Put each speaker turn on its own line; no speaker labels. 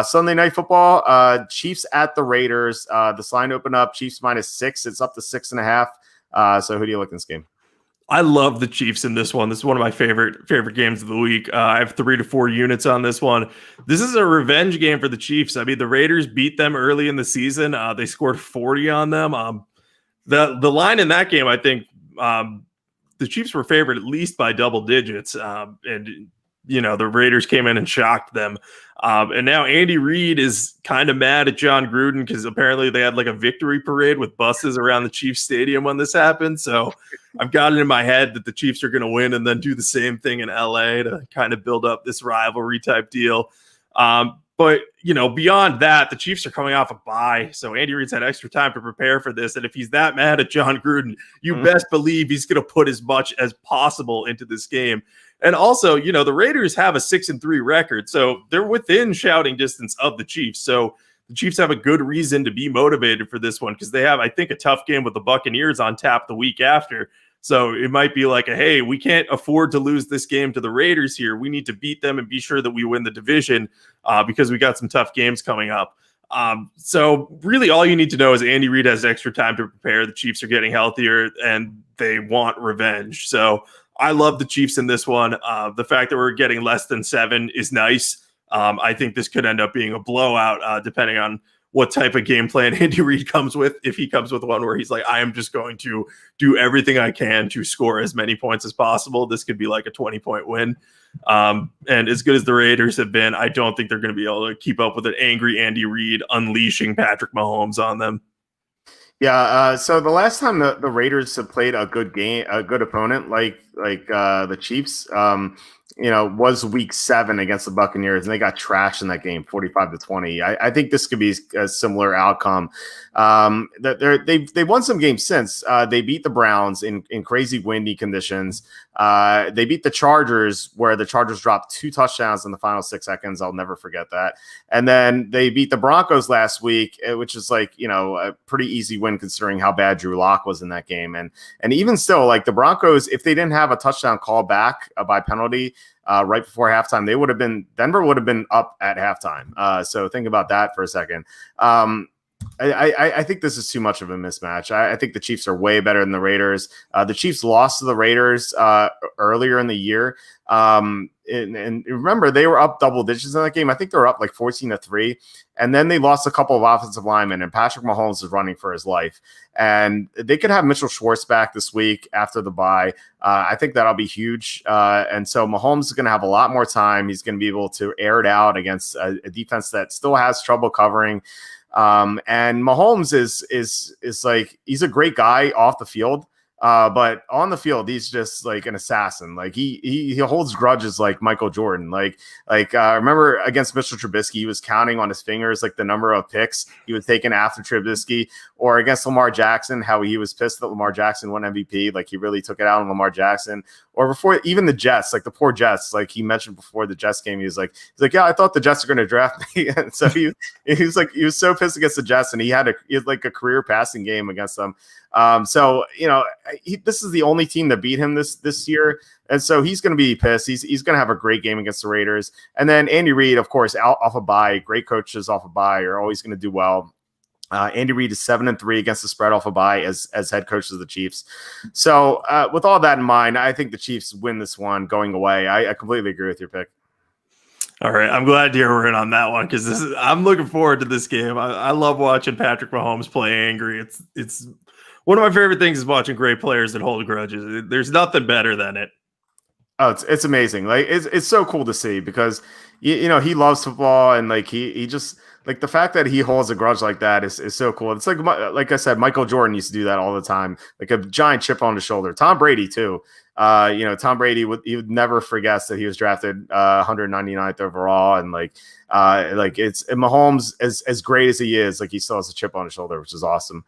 Sunday Night Football, Chiefs at the Raiders. This line opened up Chiefs -6. It's up to 6.5. So who do you like in this game?
I love the Chiefs in this one. This is one of my favorite games of the week. I have 3 to 4 units on this one. This is a revenge game for the Chiefs. I mean, the Raiders beat them early in the season. They scored 40 on them. The line in that game, I think the Chiefs were favored at least by double digits. And the Raiders came in and shocked them. And now Andy Reid is kind of mad at John Gruden because apparently they had like a victory parade with buses around the Chiefs Stadium when this happened. So I've got it in my head that the Chiefs are going to win and then do the same thing in LA to kind of build up this rivalry type deal. But beyond that, the Chiefs are coming off a bye. So Andy Reid's had extra time to prepare for this. And if he's that mad at John Gruden, you best believe he's going to put as much as possible into this game. And also, the Raiders have a 6-3 record, so they're within shouting distance of the Chiefs. So the Chiefs have a good reason to be motivated for this one because they have, I think, a tough game with the Buccaneers on tap the week after. So it might be like, hey, we can't afford to lose this game to the Raiders here. We need to beat them and be sure that we win the division because we got some tough games coming up. So really all you need to know is Andy Reid has extra time to prepare. The Chiefs are getting healthier and they want revenge. So I love the Chiefs in this one. The fact that we're getting less than 7 is nice. I think this could end up being a blowout, depending on what type of game plan Andy Reid comes with. If he comes with one where he's like, I am just going to do everything I can to score as many points as possible, this could be like a 20-point win. And as good as the Raiders have been, I don't think they're going to be able to keep up with an angry Andy Reid unleashing Patrick Mahomes on them.
Yeah, so the last time the Raiders have played a good game, a good opponent like the Chiefs, was week 7 against the Buccaneers, and they got trashed in that game, 45-20. I think this could be a similar outcome. They've won some games since. They beat the Browns in crazy windy conditions. They beat the Chargers, where the Chargers dropped 2 touchdowns in the final 6 seconds. I'll never forget that. And then they beat the Broncos last week, which is a pretty easy win considering how bad Drew Lock was in that game. And even still, like the Broncos, if they didn't have a touchdown call back by penalty right before halftime, Denver would have been up at halftime. So think about that for a second. I think this is too much of a mismatch. I think the Chiefs are way better than the Raiders. The Chiefs lost to the Raiders earlier in the year. And remember, they were up double digits in that game. I think they were up like 14-3. And then they lost a couple of offensive linemen, and Patrick Mahomes is running for his life. And they could have Mitchell Schwartz back this week after the bye. I think that'll be huge. And so Mahomes is going to have a lot more time. He's going to be able to air it out against a defense that still has trouble covering. And Mahomes is like, he's a great guy off the field. But on the field, he's just like an assassin. Like he holds grudges like Michael Jordan. Remember against Mitchell Trubisky, he was counting on his fingers like the number of picks he was taking after Trubisky. Or against Lamar Jackson, how he was pissed that Lamar Jackson won MVP. Like he really took it out on Lamar Jackson. Or before even the Jets, like the poor Jets, like he mentioned before the Jets game, he was like, yeah, I thought the Jets are going to draft me. And so he was so pissed against the Jets, and he had a career passing game against them. This is the only team that beat him this year, and so he's going to be pissed. He's going to have a great game against the Raiders, and then Andy Reid, of course, out off a bye. Great coaches off a bye are always going to do well. Andy Reid is 7-3 against the spread off a bye as head coach of the Chiefs. So with all that in mind, I think the Chiefs win this one going away. I completely agree with your pick.
All right, I'm glad to hear we're in on that one because I'm looking forward to this game. I love watching Patrick Mahomes play angry. It's one of my favorite things is watching great players that hold grudges. There's nothing better than it.
Oh, it's amazing. Like it's so cool to see because he loves football, and like he just like the fact that he holds a grudge like that is so cool. It's like I said, Michael Jordan used to do that all the time, like a giant chip on his shoulder. Tom Brady too. Tom Brady would never forget that he was drafted 199th overall, and it's Mahomes as great as he is, like he still has a chip on his shoulder, which is awesome.